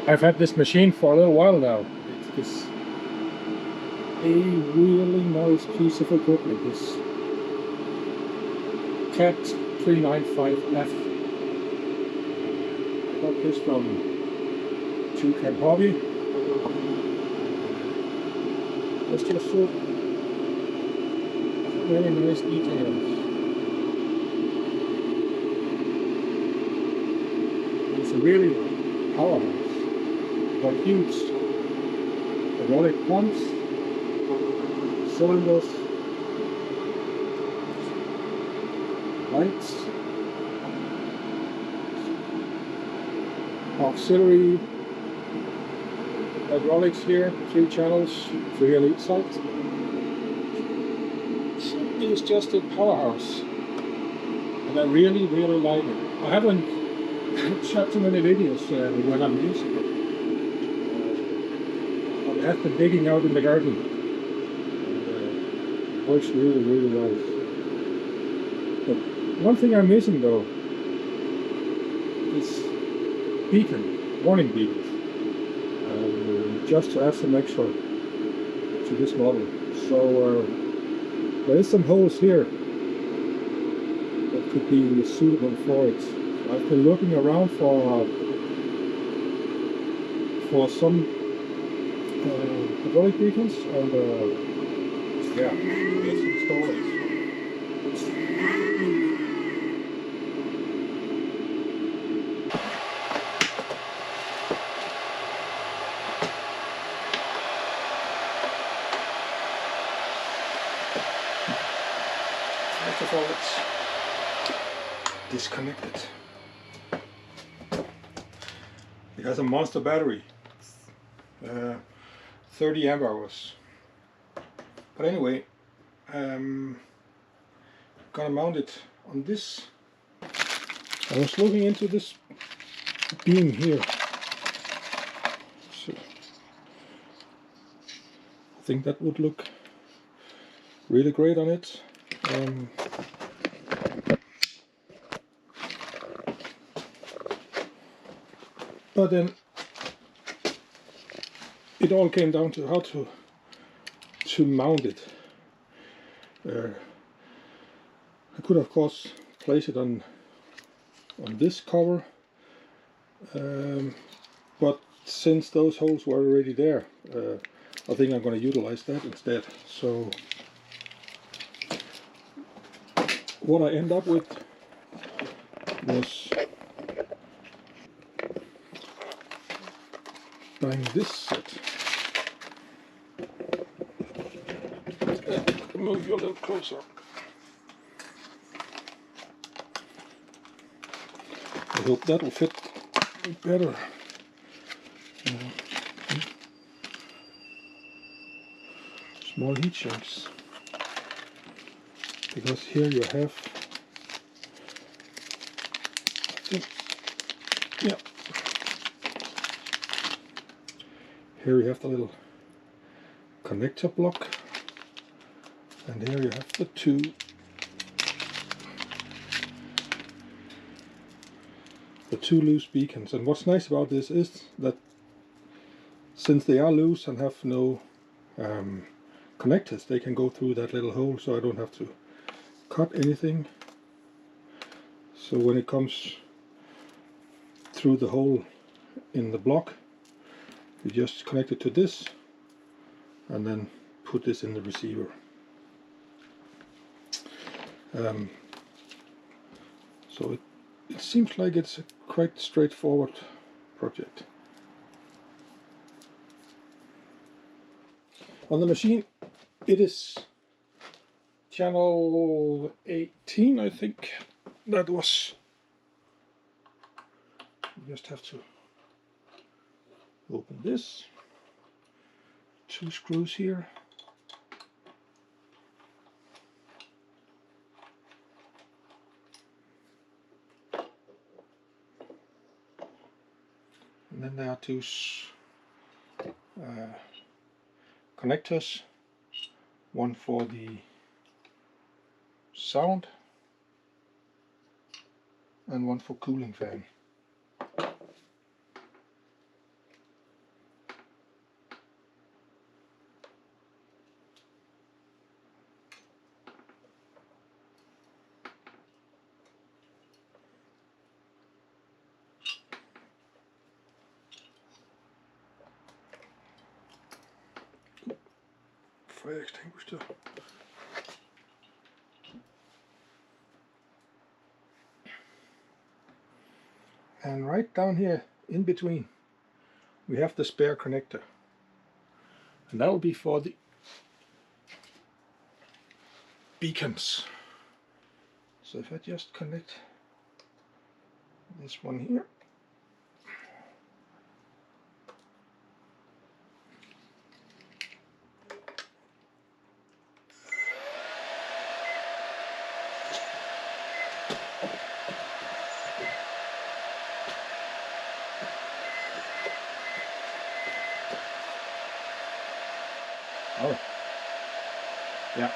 I've had this machine for a little while now. It's a really nice piece of equipment. This Cat 395F. I got this from Cat Hobby. It's just so very nice details. It's a really powerhouse. Got huge hydraulic pumps, cylinders, lights, auxiliary hydraulics here, 3 channels, 3 on each side. It's just a powerhouse, and I really like it. I haven't shot too many videos when I'm using it. I have been digging out in the garden, and it works really well. But one thing I'm missing though is warning beacons. Just to add some extra to this model. So there is some holes here that could be suitable for it. I've been looking around for some hydraulic beacons, and yeah, let's install it. First of all, let's disconnect it. It has a monster battery, 30 amp hours. But anyway, I'm gonna mount it on this. I was looking into this beam here. So I think that would look really great on it. But then it all came down to how to mount it. I could of course place it on this cover, but since those holes were already there, I think I'm going to utilize that instead. So what I end up with was buying this set. Move you a little closer. I hope that will fit better. Small heat sinks, because here you have, I think, yeah, here you have the little connector block, and here you have the two loose beacons. And what's nice about this is that since they are loose and have no connectors, they can go through that little hole, so I don't have to cut anything. So when it comes through the hole in the block, you just connect it to this and then put this in the receiver. So it seems like it's a quite straightforward project. On the machine, it is channel 18, I think that was. You just have to open this. 2 screws here. And then there are 2 connectors, one for the sound and one for cooling fan. fire extinguisher. And right down here in between we have the spare connector, and that will be for the beacons. So if I just connect this one here, oh yeah,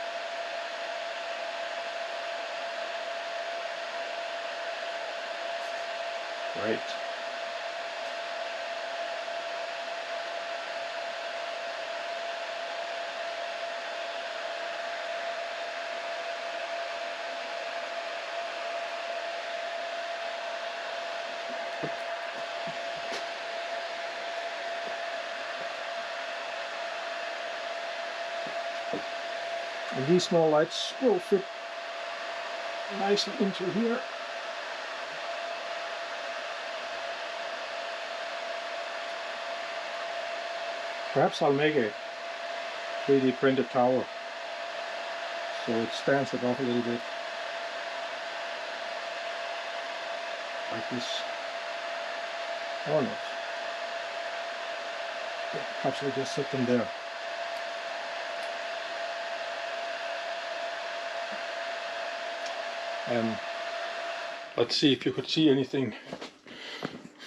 great. And these small lights will fit nicely into here. Perhaps I'll make a 3D printed tower so it stands above a little bit, like this. Or not. Yeah, perhaps I'll just set them there. Let's see if you could see anything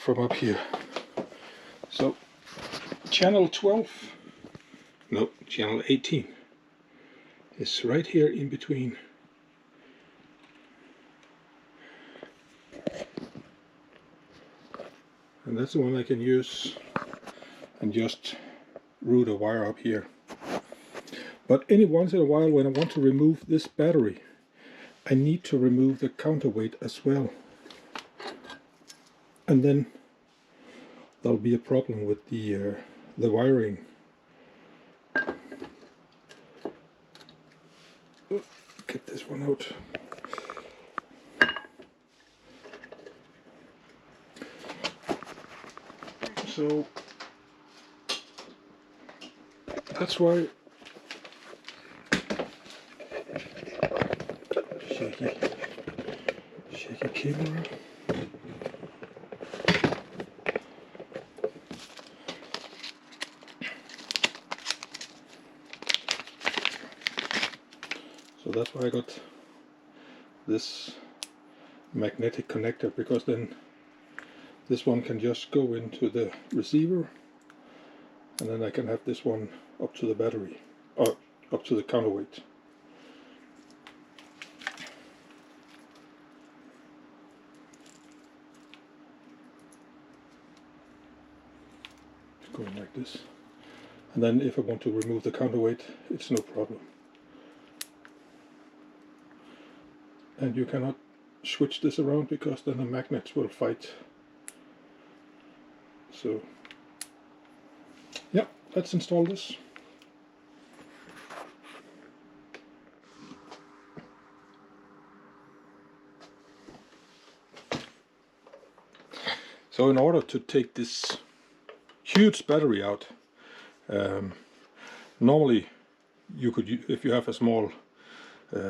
from up here. So channel 12, no, channel 18 is right here in between. And that's the one I can use and just route a wire up here. But any once in a while when I want to remove this battery, I need to remove the counterweight as well. And then there'll be a problem with the wiring. Get this one out. So that's why shaky camera. So that's why I got this magnetic connector, because then this one can just go into the receiver, and then I can have this one up to the battery, or up to the counterweight. It's going like this. And then if I want to remove the counterweight, it's no problem. And you cannot switch this around because then the magnets will fight. So yeah, let's install this. So in order to take this huge battery out, normally you could, if you have a small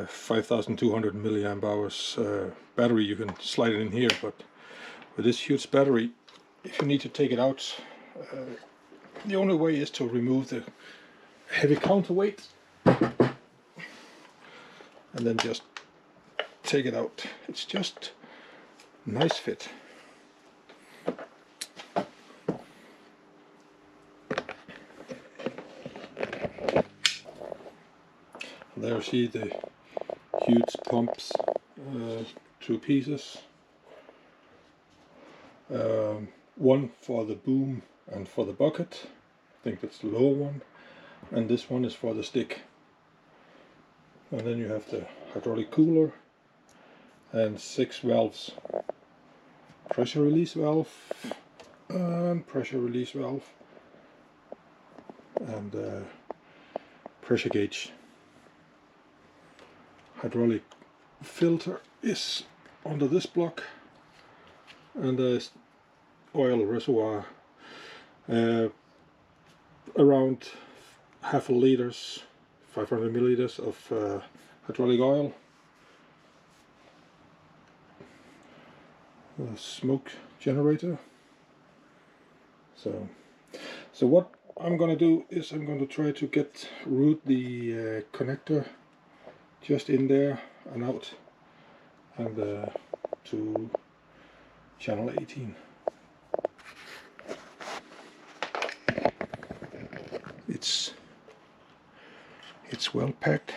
5200 milliamp hours battery, you can slide it in here, but with this huge battery, if you need to take it out, the only way is to remove the heavy counterweight and then just take it out. It's just nice fit. There you see the huge pumps, 2 pieces, one for the boom and for the bucket. I think that's the lower one, and this one is for the stick. And then you have the hydraulic cooler and 6 valves, pressure release valve and pressure release valve, and pressure gauge. Hydraulic filter is under this block, and there's oil reservoir around half a liters, 500 milliliters of hydraulic oil. A smoke generator. So what I'm going to do is I'm going to try to route the connector just in there and out, and to channel 18. It's well packed.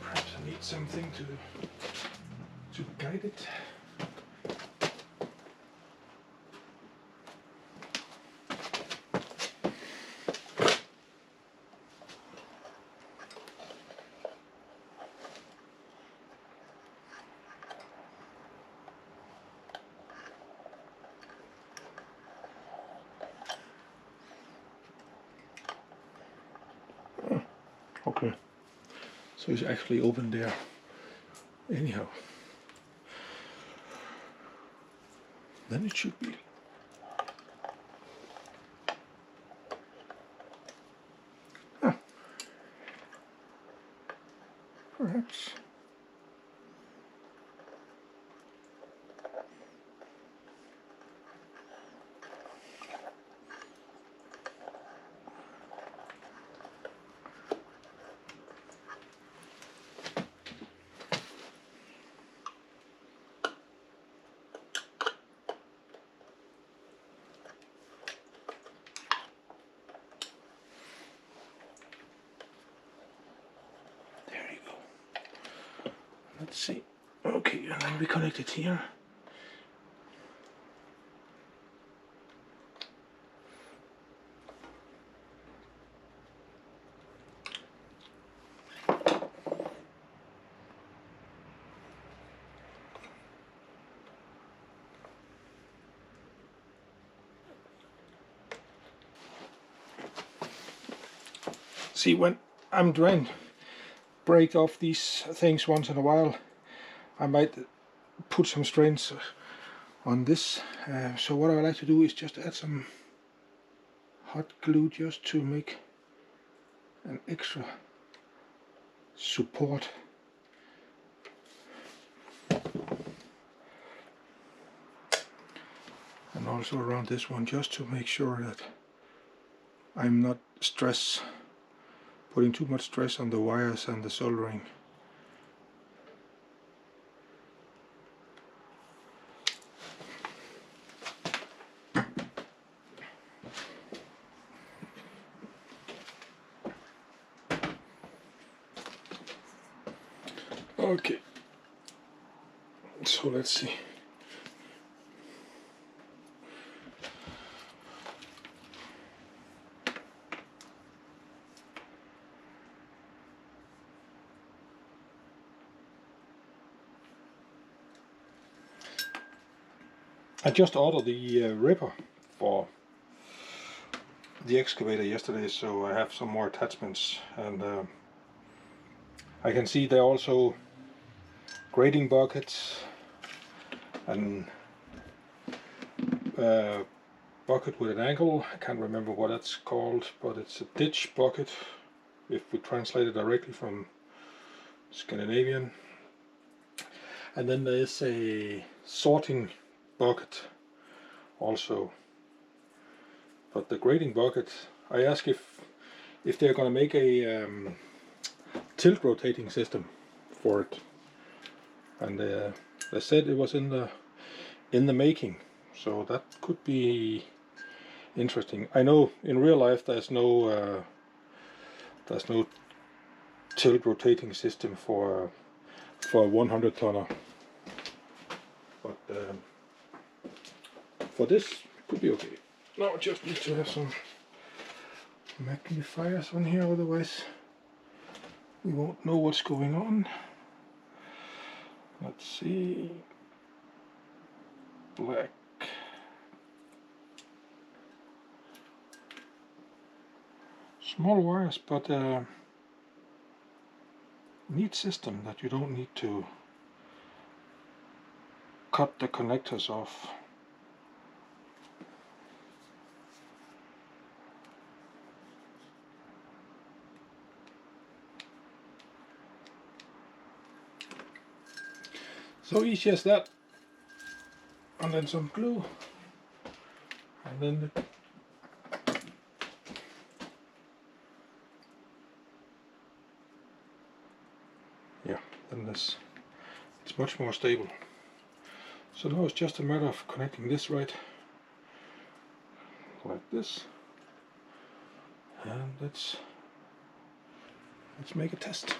Perhaps I need something to guide it. Okay, so it's actually open there. Anyhow, then it should be. Ah, perhaps. Let's see. Okay, and then we connect it here. See, when I'm trying to break off these things once in a while, I might put some strains on this. So what I like to do is just add some hot glue just to make an extra support. And also around this one, just to make sure that I'm not putting too much stress on the wires and the soldering. Okay, so let's see. I just ordered the ripper for the excavator yesterday, so I have some more attachments, and I can see there are also grading buckets and bucket with an angle. I can't remember what it's called, but it's a ditch bucket if we translate it directly from Scandinavian. And then there is a sorting bucket also. But the grading bucket, I asked if they're going to make a tilt rotating system for it, and they said it was in the making, so that could be interesting. I know in real life there's no tilt rotating system for a 100 tonner, but for this it could be okay. Now I just need to have some magnifiers on here, otherwise we won't know what's going on. Let's see. Black. Small wires, but neat system that you don't need to cut the connectors off. So easy as that. And then some glue, and then then this, it's much more stable. So now it's just a matter of connecting this right, like this, and let's make a test.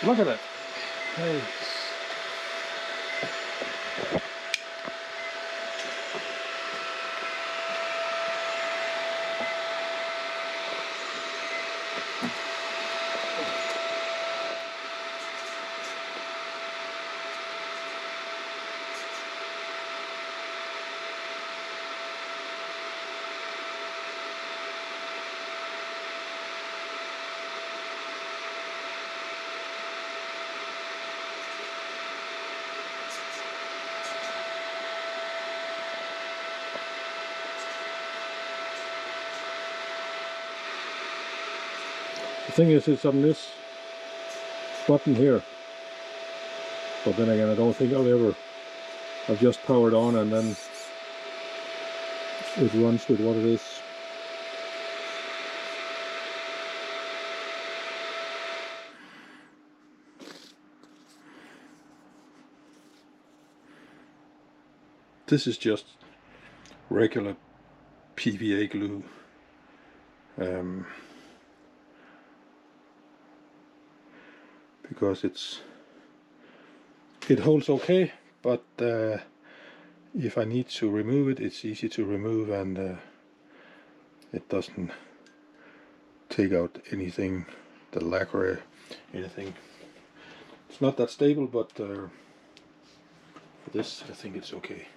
Look at that. Hey. The thing is, it's on this button here, but then again I don't think I've just powered on and then it runs with what it is. This is just regular PVA glue. Because it holds okay, but if I need to remove it, it's easy to remove, and it doesn't take out anything, the lacquer, anything. It's not that stable, but for this I think it's okay.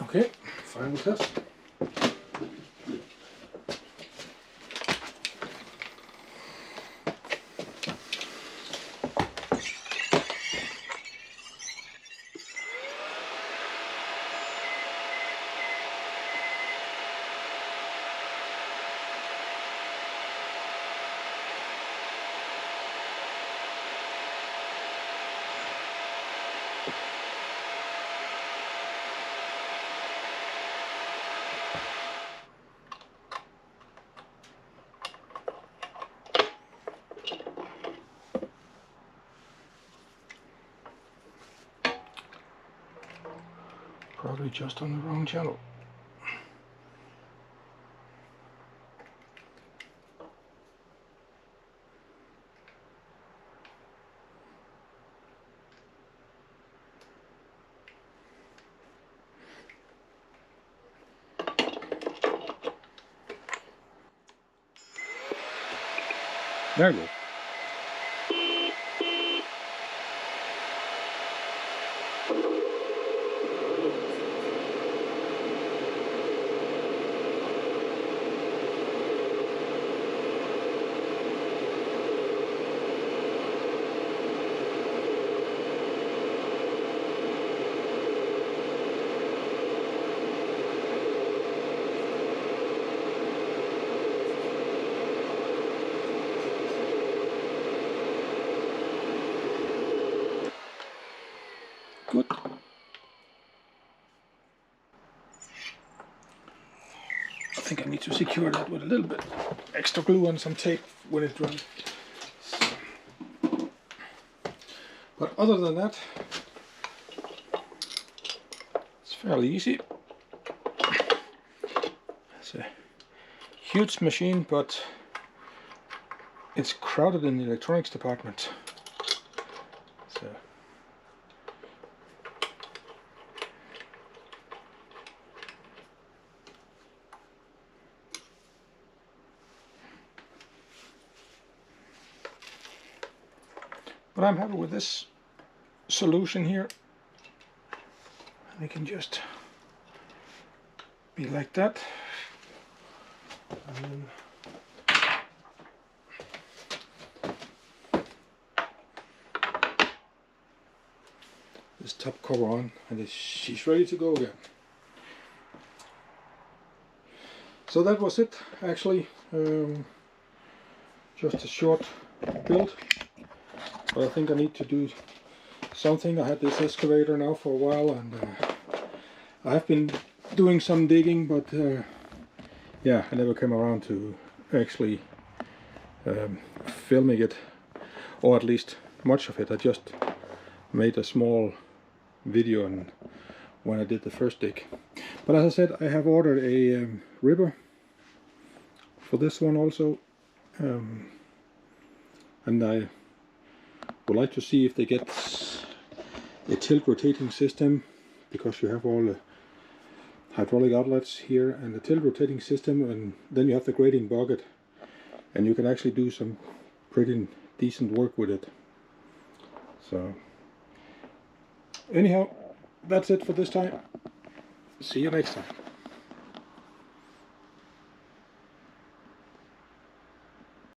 Okay, final test. Probably just on the wrong channel. There you go. Good. I think I need to secure that with a little bit extra glue and some tape when it dries. But other than that, it's fairly easy. It's a huge machine, but it's crowded in the electronics department. So but I'm happy with this solution here. And it can just be like that. And then this top cover on, and she's ready to go again. So that was it, actually. Just a short build, but I think I need to do something. I had this excavator now for a while, and I have been doing some digging, but yeah, I never came around to actually filming it, or at least much of it. I just made a small video and when I did the first dig. But as I said, I have ordered a ribber for this one also, and I would like to see if they get a tilt rotating system, because you have all the hydraulic outlets here and the tilt rotating system, and then you have the grading bucket, and you can actually do some pretty decent work with it. So anyhow, that's it for this time. See you next time.